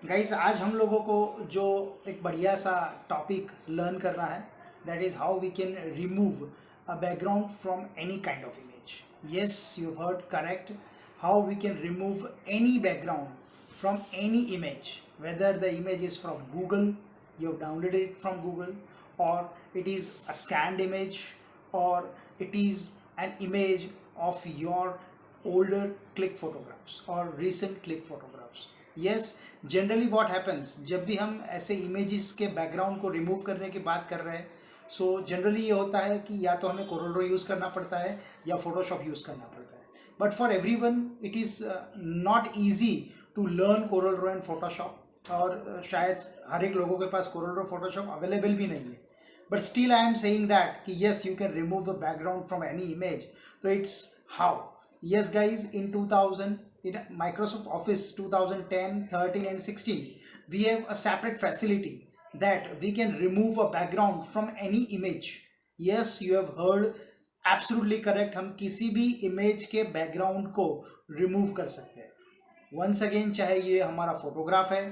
Guys आज हम लोगों को जो एक बढ़िया सा टॉपिक लर्न करना है, that is how we can remove a background from any kind of image. Yes, you heard correct. How we can remove any background from any image, whether the image is from Google, you have downloaded it from Google, or it is a scanned image, or it is an image of your older click photographs or recent click photographs. Yes, generally what happens जब भी हम ऐसे images के background को remove करने की बात कर रहे हैं, so generally ये होता है कि या तो हमें Corel Draw यूज़ करना पड़ता है या Photoshop यूज़ करना पड़ता है। But for everyone it is not easy to learn Corel Draw and Photoshop, और शायद हर एक लोगों के पास Corel Draw Photoshop अवेलेबल भी नहीं है। But still I am saying that कि yes you can remove the background from any image. तो it's how, yes guys, in 2000, in Microsoft Office 2010, 13 and 16, we have a separate facility that we can remove a background from any image. Yes, you have heard absolutely correct, हम किसी भी image के background को remove कर सकते हैं। Once again, चाहे ये हमारा फोटोग्राफ है,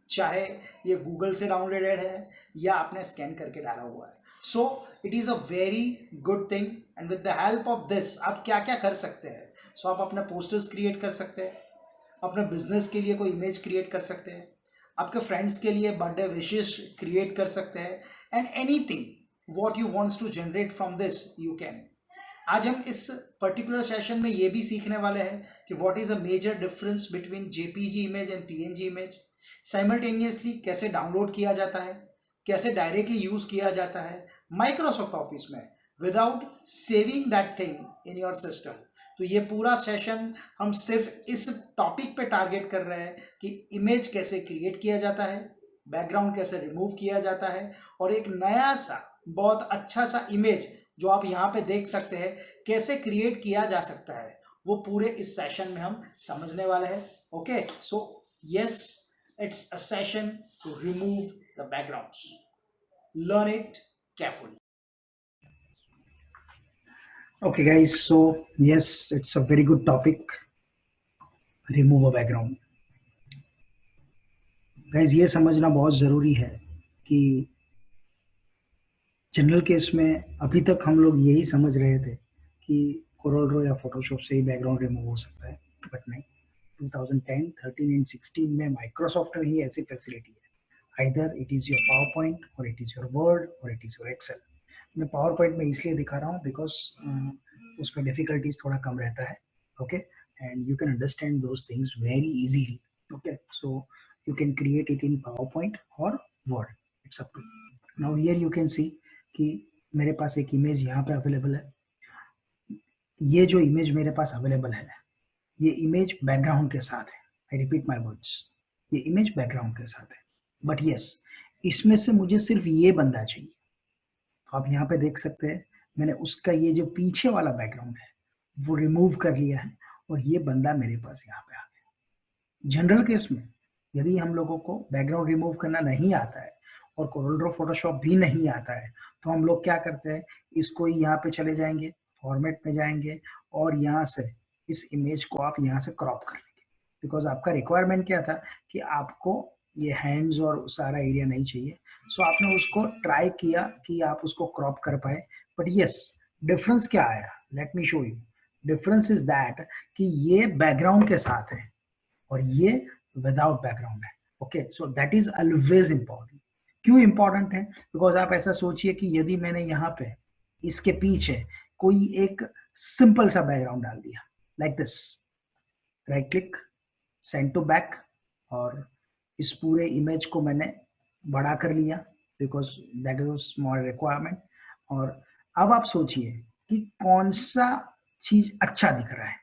चाहे ये गूगल से डाउनलोडेड है या आपने स्कैन करके डाला हुआ है, so it is a very good thing. And with the help of this आप क्या क्या कर सकते हैं। सो आप अपने पोस्टर्स क्रिएट कर सकते हैं, अपने बिजनेस के लिए कोई इमेज क्रिएट कर सकते हैं, आपके फ्रेंड्स के लिए बर्थडे विशेष क्रिएट कर सकते हैं, and any thing what you wants to generate from this you can. आज हम इस पर्टिकुलर सेशन में ये भी सीखने वाले हैं कि what is a major difference between JPG image and PNG image, simultaneously कैसे डाउनलोड किया जाता है, कैसे डायरेक्टली यूज किया जाता है माइक्रोसॉफ्ट ऑफिस में without saving that thing in your system. तो ये पूरा सेशन हम सिर्फ इस टॉपिक पे टारगेट कर रहे हैं कि इमेज कैसे क्रिएट किया जाता है, बैकग्राउंड कैसे रिमूव किया जाता है, और एक नया सा बहुत अच्छा सा इमेज जो आप यहाँ पे देख सकते हैं कैसे क्रिएट किया जा सकता है, वो पूरे इस सेशन में हम समझने वाले हैं। Okay, so yes, it's a session to remove the backgrounds. Learn it carefully. Okay, guys. So yes, it's a very good topic. Remove a background. Guys, ये समझना बहुत ज़रूरी है कि जनरल केस में अभी तक हम लोग यही समझ रहे थे कि Corel Draw या Photoshop से ही बैकग्राउंड रिमूव हो सकता है, बट नहीं। 2010, 13 एंड 16 में माइक्रोसॉफ्ट में ही ऐसी फैसिलिटी है। Either it is your power point और इट इज़ योर वर्ड और इट इज़ योर एक्सेल। मैं पावर पॉइंट में इसलिए दिखा रहा हूँ बिकॉज उसमें डिफिकल्टीज थोड़ा कम रहता है। Okay, and you can understand those things very easily. Okay, so you can create it in power point और word, it's up to. Now here you can see कि मेरे पास एक इमेज यहाँ पे अवेलेबल है। ये जो इमेज मेरे पास अवेलेबल है, ये इमेज बैकग्राउंड के साथ है। आई रिपीट माई वर्ड्स, ये इमेज बैकग्राउंड के साथ है। बट यस, इसमें से मुझे सिर्फ ये बंदा चाहिए। तो आप यहाँ पे देख सकते हैं मैंने उसका ये जो पीछे वाला बैकग्राउंड है वो रिमूव कर लिया है, और ये बंदा मेरे पास यहाँ पे आ गया। जनरल केस में यदि हम लोगों को बैकग्राउंड रिमूव करना नहीं आता है और Corel Draw फोटोशॉप भी नहीं आता है, तो हम लोग क्या करते हैं, इसको ही यहाँ पे चले जाएंगे, फॉर्मेट में जाएंगे, और यहाँ से इस इमेज को आप यहाँ से क्रॉप कर लेंगे। बिकॉज आपका रिक्वायरमेंट क्या था कि आपको ये हैंड्स और सारा एरिया नहीं चाहिए, सो आपने उसको ट्राई किया कि आप उसको क्रॉप कर पाए। बट यस, डिफरेंस क्या आया, late me show you. Difference is that कि ये बैकग्राउंड के साथ है और ये विदाउट बैकग्राउंड है। Okay, so that is always important. क्यों इंपॉर्टेंट है? बिकॉज आप ऐसा सोचिए कि यदि मैंने यहाँ पे इसके पीछे कोई एक सिंपल सा बैकग्राउंड डाल दिया, like this, right click, send to back, और इस पूरे इमेज को मैंने बड़ा कर लिया because that is small requirement. और अब आप सोचिए कि कौन सा चीज अच्छा दिख रहा है,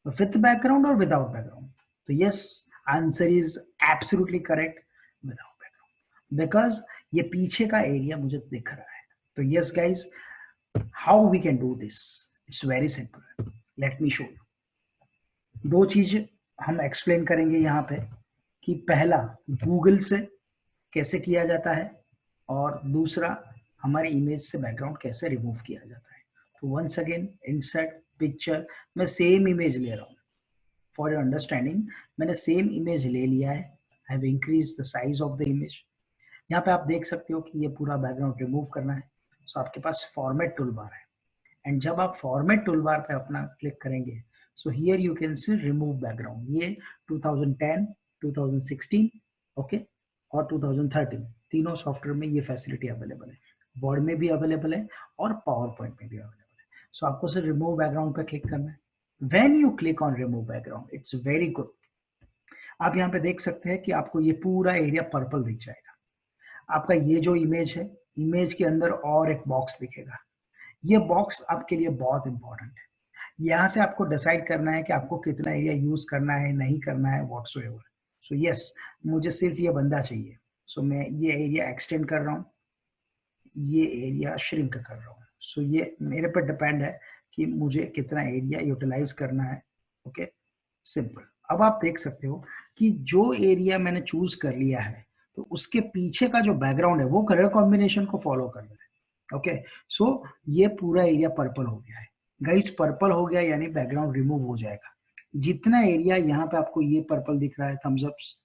विथ बैकग्राउंड और विदाउट बैकग्राउंड। तो yes, answer is absolutely correct, without background, because ये पीछे का एरिया मुझे दिख रहा है। तो yes guys, how we can do this, it's very simple, let me show you. दो चीज हम एक्सप्लेन करेंगे यहाँ पे कि पहला गूगल से कैसे किया जाता है, और दूसरा हमारी इमेज से बैकग्राउंड कैसे रिमूव किया जाता है। तो वंस अगेन, इंसर्ट पिक्चर, मैं सेम इमेज ले रहा हूँ फॉर योर अंडरस्टैंडिंग। मैंने सेम इमेज ले लिया है, I have increase the size of the image. यहाँ पे आप देख सकते हो कि ये पूरा बैकग्राउंड रिमूव करना है, सो आपके पास फॉर्मेट टूल बार है, एंड जब आप फॉर्मेट टूल बार पे अपना क्लिक करेंगे, सो here you can C remove background. ये 2010, 2016 ओके और 2013 तीनों सॉफ्टवेयर में ये फैसिलिटी अवेलेबल है, वर्ड में भी अवेलेबल है और पावर पॉइंट में भी अवेलेबल है। सो आपको सिर्फ रिमूव बैकग्राउंड पे क्लिक करना है। When you click on remove background, it's very good. आप यहाँ पे देख सकते हैं कि आपको ये पूरा एरिया पर्पल दिख जाएगा। आपका ये जो इमेज है, इमेज के अंदर और एक बॉक्स दिखेगा। ये बॉक्स आपके लिए बहुत इंपॉर्टेंट है। यहाँ से आपको डिसाइड करना है कि आपको कितना एरिया यूज करना है, नहीं करना है, व्हाटसोएवर। सो यस, मुझे सिर्फ ये बंदा चाहिए, सो मैं ये एरिया एक्सटेंड कर रहा हूँ, ये एरिया श्रिंक कर रहा हूँ। सो ये मेरे पर डिपेंड है कि मुझे कितना एरिया यूटिलाइज करना है। Okay, simple. अब आप देख सकते हो कि जो एरिया मैंने चूज कर लिया है, तो उसके पीछे का जो बैकग्राउंड है वो कलर कॉम्बिनेशन को फॉलो कर रहा है। ओके, सो ये पूरा एरिया पर्पल हो गया है। गाइस, पर्पल हो गया यानी बैकग्राउंड रिमूव हो जाएगा। जितना एरिया यहाँ पे आपको ये पर्पल दिख रहा है, थम्स अप्स,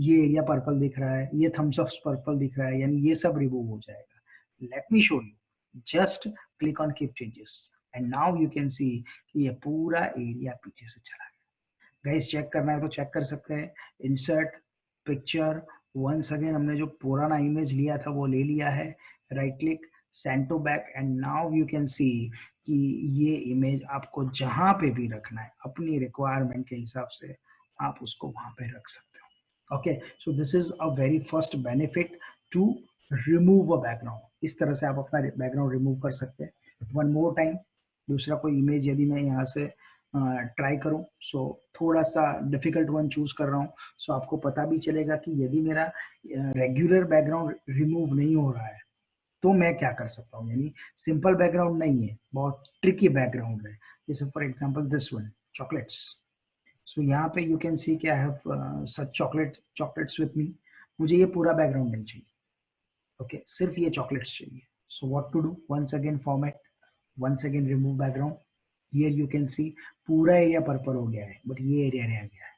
ये एरिया पर्पल दिख रहा है, ये थम्स अप्स पर्पल दिख रहा है, यानी ये सब रिमूव हो जाएगा। Late me show you. Just click on keep changes and now you can see कि ये पूरा एरिया पीछे से चला गया। गाइस, चेक करना है तो चेक कर सकते हैं। इंसर्ट पिक्चर, वंस अगेन हमने जो पुराना इमेज लिया था वो ले लिया है। Right click, send to back, and now you can see कि ये इमेज आपको जहां पे भी रखना है अपनी रिक्वायरमेंट के हिसाब से आप उसको वहां पे रख सकते हो। Okay, so this is a very first benefit to remove a background. इस तरह से आप अपना बैकग्राउंड रिमूव कर सकते हैं। वन मोर टाइम, दूसरा कोई इमेज यदि मैं यहाँ से ट्राई करूं, सो थोड़ा सा डिफिकल्ट वन चूज कर रहा हूं, सो आपको पता भी चलेगा कि यदि मेरा रेगुलर बैकग्राउंड रिमूव नहीं हो रहा है तो मैं क्या कर सकता हूँ। यानी सिंपल बैकग्राउंड नहीं है, बहुत ट्रिकी बैकग्राउंड है। जैसे for example this one, chocolates. So यहाँ पे यू कैन सी कि I have such chocolates with me. मुझे ये पूरा बैकग्राउंड नहीं चाहिए। ओके, सिर्फ ये चॉकलेट्स चाहिए। So what to do, once again format, once again remove background. Here you can see पूरा एरिया पर्पल हो गया है, बट ये एरिया रह गया है।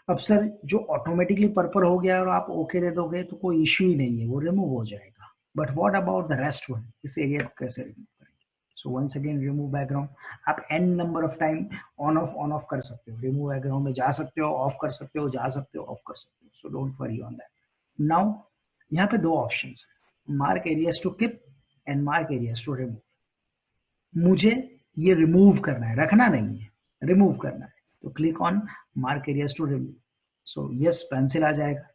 अब सर, जो ऑटोमेटिकली पर्पल हो गया और आप ओके दे दोगे तो कोई इश्यू ही नहीं है, वो रिमूव हो जाएगा। But what about the rest one, इस एरिया को कैसे रिमूव करेंगे? So once again remove background. आप an number of time on off कर सकते हो। रिमूव बैकग्राउंड में जा सकते हो, ऑफ कर सकते हो, जा सकते हो, ऑफ कर सकते हो। So don't worry on that. Now यहाँ पे दो ऑप्शन है, mark areas to keep and mark areas to remove. मुझे ये रिमूव करना है, रखना नहीं है, रिमूव करना है। तो click on mark areas to remove. So yes, pencil आ जाएगा।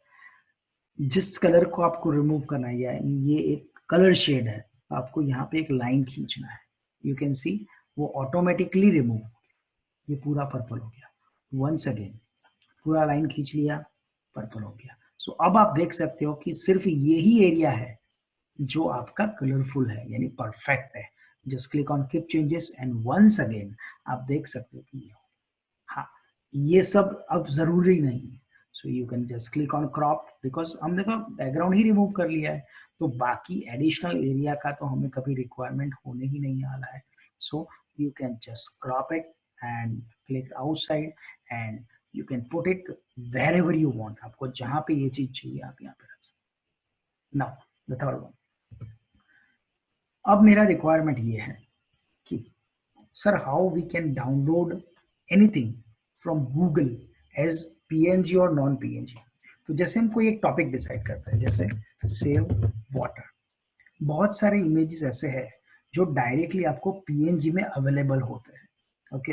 जिस कलर को आपको रिमूव करना है, यानी ये एक कलर शेड है, आपको यहाँ पे एक लाइन खींचना है। यू कैन सी वो ऑटोमेटिकली रिमूव, ये पूरा पर्पल हो गया। वंस अगेन पूरा लाइन खींच लिया, पर्पल हो गया। सो अब आप देख सकते हो कि सिर्फ यही एरिया है जो आपका कलरफुल है, यानी परफेक्ट है। Just click on keep changes and once again आप देख सकते हो कि ये, हाँ, ये सब अब जरूरी नहीं है। So you can just click on crop, because हमने तो बैकग्राउंड ही रिमूव कर लिया है, तो बाकी एडिशनल एरिया का तो हमें कभी रिक्वायरमेंट होने ही नहीं वाला है। So you can just crop it and click outside and you can put it wherever you want. आपको जहां पे ये चीज चाहिए आप यहाँ पे रख सकते। Now the third one. अब मेरा रिक्वायरमेंट ये है कि sir, how we can download anything from Google as PNG और नॉन पीएनजी। तो जैसे हम कोई एक टॉपिक डिसाइड करते हैं, जैसे सेव वाटर, बहुत सारे इमेजेस ऐसे हैं जो डायरेक्टली आपको पीएनजी में अवेलेबल होते हैं। ओके,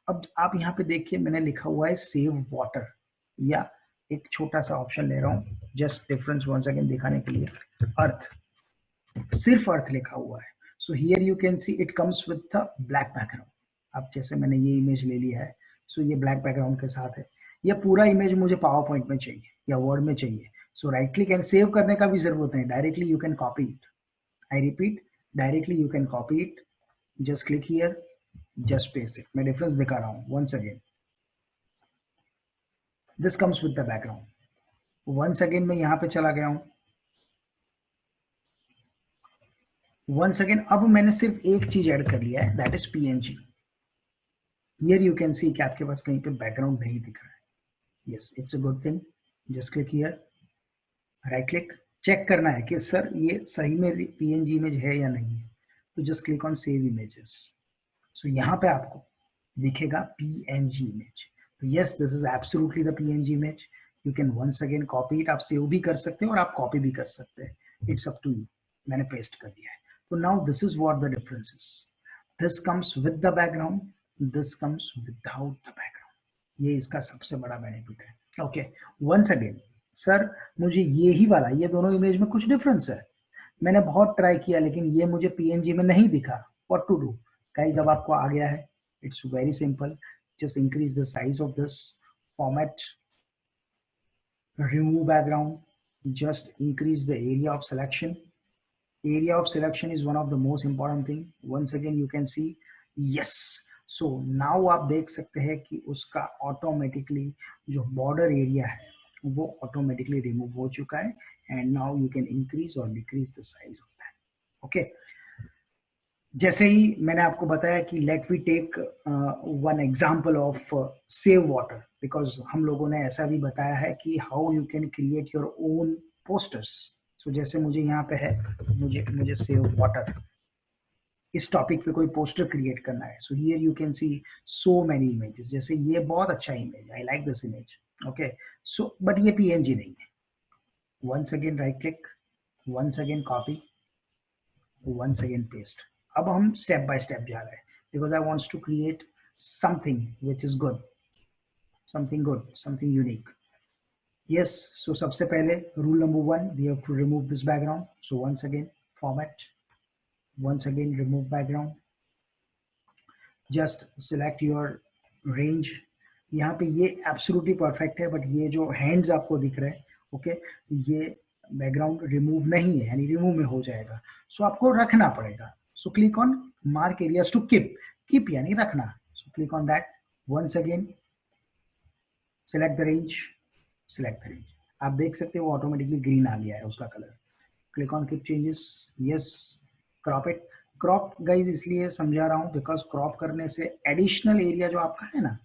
अब आप यहाँ पे देखिए, मैंने लिखा हुआ है सेव वाटर, या एक छोटा सा ऑप्शन ले रहा हूँ जस्ट डिफरेंस वंस अगेन दिखाने के लिए, अर्थ, सिर्फ अर्थ लिखा हुआ है। So here you can see it comes with the black background. अब जैसे मैंने ये इमेज ले लिया है, सो ये ब्लैक बैकग्राउंड के साथ है। ये पूरा इमेज मुझे पावर पॉइंट में चाहिए या वर्ड में चाहिए। So right click and save करने का भी जरूरत नहीं, directly you can copy it. I repeat, directly you can copy it. Just click here, just paste it. मैं डिफरेंस दिखा रहा हूँ once again. This comes with the background. Once again मैं यहाँ पे चला गया हूँ। वंस अगेन अब मैंने सिर्फ एक चीज ऐड कर लिया है, that is PNG. Here you can see कि आपके पास कहीं पे बैकग्राउंड नहीं दिख रहा है। Yes, it's a good thing. Just click here, right click, check करना है कि सर ये सही में पीएनजी इमेज है या नहीं है, तो just click on save images. So यहाँ पे आपको दिखेगा पीएनजी इमेज। तो yes, this is absolutely the PNG image. You can once again copy it, आप सेव भी कर सकते हैं और आप कॉपी भी कर सकते हैं, इट्स अप टू यू। मैंने पेस्ट कर दिया है। तो now this is what the difference is, this comes with the background, this comes without the background. ये इसका सबसे बड़ा बेनिफिट है। ओके, वंस अगेन, सर मुझे ये ही वाला, ये दोनों इमेज में कुछ डिफरेंस है, मैंने बहुत ट्राई किया लेकिन ये मुझे पीएनजी में नहीं दिखा, व्हाट टू डू? गाइस, अब आपको आ गया है, it's very simple, just increase the size of this format, remove background, just increase the area of selection. Area of selection is one of the most important thing. Once again you can see, yes, so now आप देख सकते हैं कि उसका automatically जो border area है वो automatically remove हो चुका है, and now you can increase or decrease the size of that. Okay, जैसे ही मैंने आपको बताया कि let we take one example of save water, because हम लोगों ने ऐसा भी बताया है कि how you can create your own posters. So जैसे मुझे यहाँ पे है, मुझे सेव वाटर, इस टॉपिक पे कोई पोस्टर क्रिएट करना है। So here you can see so many images, जैसे ये बहुत अच्छा image, I like this image. Okay, so but ये पीएनजी नहीं है। Once again right click, once again copy, once again paste. अब हम step by step जा रहे हैं, because I wants to create something which is good, something unique. Yes, so सबसे पहले rule number 1, we have to remove this background. So once again format, once again remove background, just select your range. यहाँ पे ये absolutely perfect है, but ये जो hands आपको दिख रहे हैं, okay, ये बैकग्राउंड रिमूव नहीं है, यानी रिमूव में हो जाएगा, सो आपको रखना पड़ेगा। So click on mark areas to keep यानी रखना, so click on that, once again select the range, आप देख सकते हो ऑटोमेटिकली ग्रीन आ गया है उसका colour. Click on keep changes, yes, crop it. Crop guys इसलिए समझा रहा हूँ बिकॉज क्रॉप करने से एडिशनल एरिया जो आपका है ना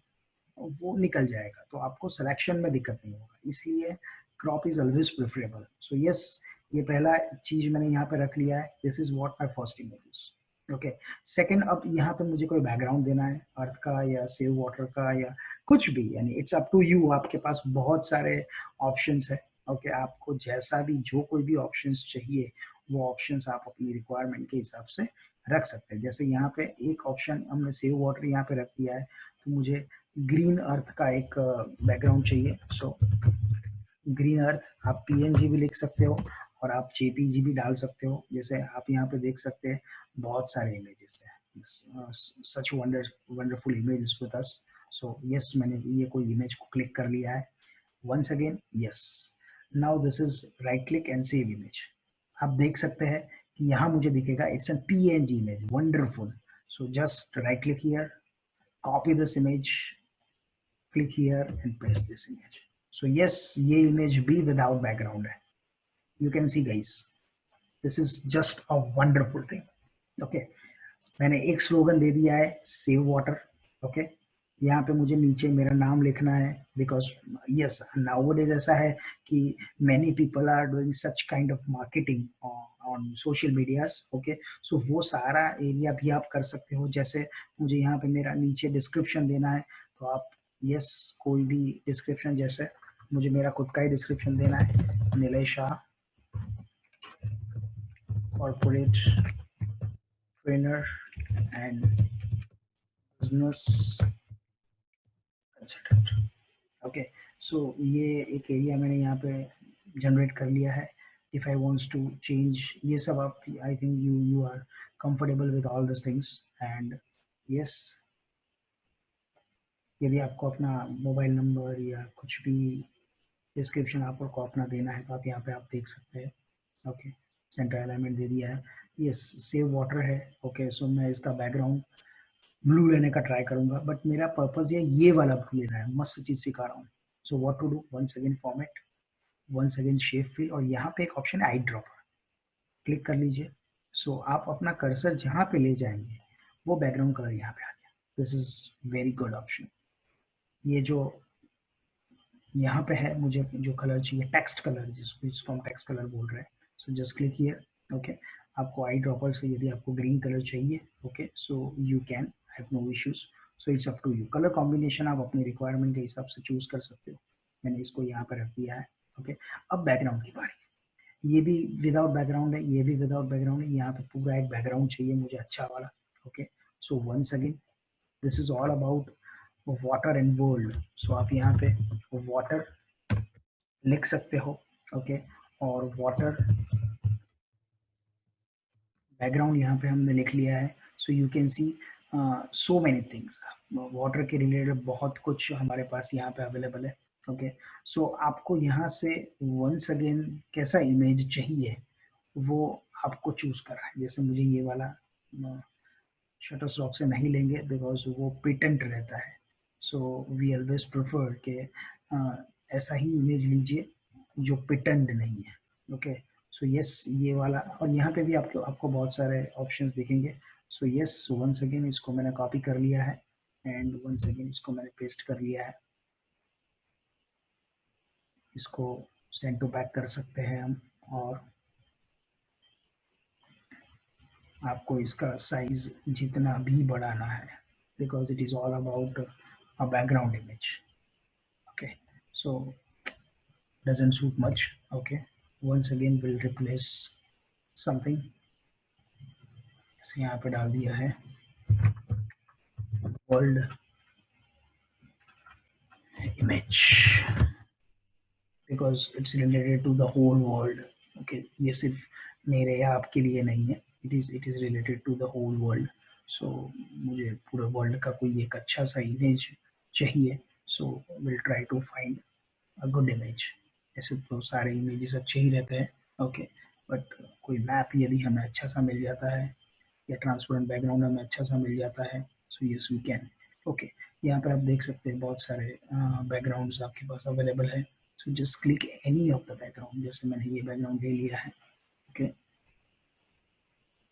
वो निकल जाएगा, तो आपको सिलेक्शन में दिक्कत नहीं होगा, इसलिए crop is always preferable. So yes, ये पहला चीज मैंने यहाँ पे रख लिया है, this is what my first image. Okay, second, अब यहाँ पे मुझे कोई बैकग्राउंड देना है अर्थ का या सेव वाटर का या कुछ भी, यानी इट्स अप टू यू, आपके पास बहुत सारे ऑप्शंस है। ओके, आपको जैसा भी जो कोई भी ऑप्शंस चाहिए वो ऑप्शंस आप अपनी रिक्वायरमेंट के हिसाब से रख सकते हैं। जैसे यहाँ पे एक ऑप्शन हमने सेव वाटर यहाँ पे रख दिया है, तो मुझे ग्रीन अर्थ का एक बैकग्राउंड चाहिए। सो ग्रीन अर्थ, आप पीएनजी भी लिख सकते हो और आप जेपीजी भी डाल सकते हो। जैसे आप यहाँ पे देख सकते हैं बहुत सारे इमेजेस हैं, such wonderful images with us. So yes, मैंने ये कोई इमेज को क्लिक कर लिया है, once again yes, now this is right click and save image. आप देख सकते हैं कि यहाँ मुझे दिखेगा it's an PNG image, wonderful. So just right click here, copy this image, click here and paste this image. So yes, ये image भी without background है, you can see guys, this is just a wonderful thing. Okay, मैंने एक slogan दे दिया है, save water. Okay, यहाँ पे मुझे नीचे मेरा नाम लिखना है, बिकॉज यस, नाउअडेज ऐसा है कि many people are doing such kind of marketing on social medias. Okay, so वो सारा एरिया भी आप कर सकते हो। जैसे मुझे यहाँ पे मेरा नीचे डिस्क्रिप्शन देना है, तो आप यस कोई भी डिस्क्रिप्शन, जैसे मुझे मेरा खुद का ही डिस्क्रिप्शन देना है, Nilay Shah, corporate trainer and business consultant. Okay, so ये एक एरिया मैंने यहाँ पे जनरेट कर लिया है। If I wants to change ये सब, आप I think you are comfortable with all this things, and yes, यदि आपको अपना मोबाइल नंबर या कुछ भी डिस्क्रिप्शन आपको अपना देना है तो आप यहाँ पे आप देख सकते हैं। ओके, सेंटर अलाइनमेंट दे दिया है, यस, सेव वाटर है। ओके, सो मैं इसका बैकग्राउंड ब्लू लेने का ट्राई करूंगा, बट मेरा पर्पज ये वाला ब्लू लेना है, मस्त चीज सिखा रहा हूँ। So what to do, once again format, once again shape fill, और यहाँ पे एक ऑप्शन है आई ड्रॉपर, क्लिक कर लीजिए। सो आप अपना कर्सर जहाँ पे ले जाएंगे वो बैकग्राउंड कलर यहाँ पे आ गया, this is very good option. ये जो यहाँ पे है मुझे जो कलर चाहिए, टेक्स्ट कलर, जिसको हम टेक्स्ट कलर बोल रहे हैं. So just click here. Okay, आपको आई ड्रॉपर से यदि आपको ग्रीन कलर चाहिए, okay, so you can, have no issues. So it's up to you. Colour combination आप अपनी रिक्वायरमेंट के हिसाब से चूज कर सकते हो. मैंने इसको यहाँ पर रख दिया है. ओके, अब बैकग्राउंड की बारी. ये भी विदाउट बैकग्राउंड है, ये भी विदाउट बैकग्राउंड है. यहाँ पे पूरा एक बैकग्राउंड चाहिए मुझे अच्छा वाला. Okay, so once again this is all about water and world. So आप यहाँ पे वाटर लिख सकते हो. ओके, और वाटर बैकग्राउंड यहाँ पे हमने लिख लिया है. So you can see so many things. Water के रिलेटेड बहुत कुछ हमारे पास यहाँ पे अवेलेबल है. ओके, सो आपको यहाँ से वंस अगेन कैसा इमेज चाहिए वो आपको चूज करना है. जैसे मुझे ये वाला शटर स्टॉक से नहीं लेंगे बिकॉज वो पेटेंट रहता है. सो वी ऑलवेज प्रेफर के ऐसा ही इमेज लीजिए जो पेटेंट नहीं है. ओके, सो यस ये वाला. और यहाँ पे भी आपको आपको बहुत सारे ऑप्शंस दिखेंगे. सो यस वंस अगेन इसको मैंने कॉपी कर लिया है एंड वंस अगेन इसको मैंने पेस्ट कर लिया है. इसको सेंड टू बैक कर सकते हैं हम. और आपको इसका साइज जितना भी बढ़ाना है because it is all about a background image. okay, so doesn't suit much. Okay, once again we'll replace something. ऐसे यहाँ पे डाल दिया है world image because it's related to the whole world. Okay, ये सिर्फ मेरे या आपके लिए नहीं है. it is related to the whole world. so मुझे पूरे वर्ल्ड का कोई एक अच्छा सा इमेज चाहिए. so we'll try to find a good image. ऐसे तो सारे इमेजेस अच्छे ही रहते हैं. ओके, बट कोई मैप यदि हमें अच्छा सा मिल जाता है या ट्रांसपेरेंट बैकग्राउंड हमें अच्छा सा मिल जाता है so yes we can. Okay, यहाँ पे आप देख सकते हैं बहुत सारे बैकग्राउंड्स आपके पास अवेलेबल है. सो just click any of the background. जैसे मैंने ये बैकग्राउंड ले लिया है. ओके,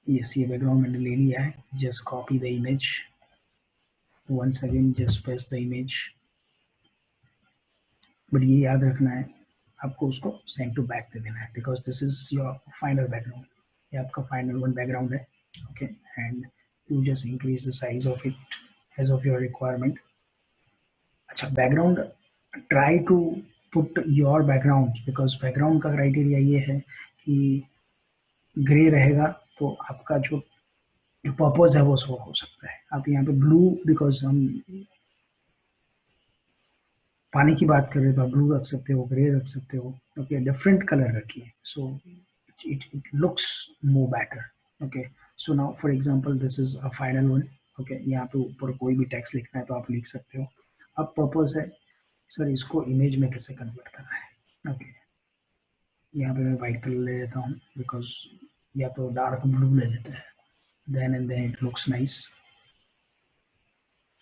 यस ये बैकग्राउंड मैंने ले लिया है. Just copy the image. Once again just paste the image. But ये याद रखना है आपको उसको सेंड टू बैक दे देना है because this is your final background. ये आपका फाइनल वन बैकग्राउंड है. Okay, and you just increase the size of it as of your requirement. अच्छा, background try to put your background because background का criteria ये है कि grey रहेगा तो आपका जो जो पर्पज है वो शो हो सकता है. आप यहाँ पे ब्लू बिकॉज हम पानी की बात कर रहे हो तो आप ब्लू रख सकते हो, ग्रे रख सकते हो. ओके, डिफरेंट कलर रखिए सो it looks more better. Okay, so now for example this is a final one. Okay, यहाँ पे ऊपर कोई भी टेक्स्ट लिखना है तो आप लिख सकते हो. अब पर्पस है सर इसको इमेज में कैसे कन्वर्ट करना है. ओके, यहाँ पे मैं वाइट कलर ले लेता हूँ बिकॉज या तो डार्क ब्लू ले लेते हैं. Then and then it looks nice.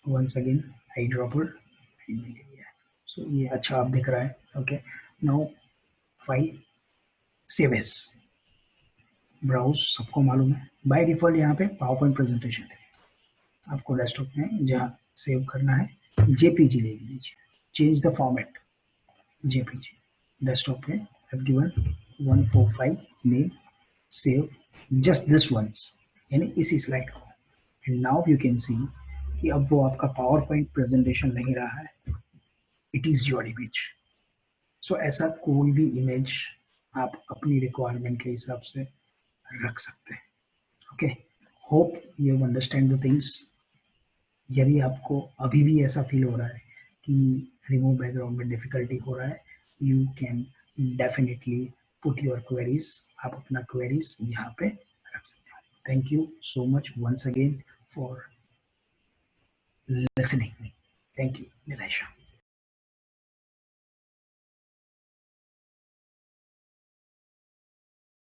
Once again I dropper. So ये अच्छा आप दिख रहा है. Okay, now file save as browse. सबको मालूम है बाय डिफॉल्ट यहाँ पे पावर पॉइंट प्रेजेंटेशन है. आपको डेस्कटॉप में जहाँ सेव करना है जेपीजी ले लीजिए. Change the format JPG. Desktop पे have given 145 name. Save just this once यानी इसी स्लाइड को. And now you can see कि अब वो आपका पावर पॉइंट प्रेजेंटेशन नहीं रहा है. It is your image. So ऐसा कोई भी इमेज आप अपनी रिक्वायरमेंट के हिसाब से रख सकते हैं. Okay, hope you understand the things. यदि आपको अभी भी ऐसा फील हो रहा है कि रिमूव बैकग्राउंड में डिफिकल्टी हो रहा है you can definitely put your queries. आप अपना क्वेरीज यहाँ पे रख सकते हो. Thank you so much once again for listening. Thank you निलेशा.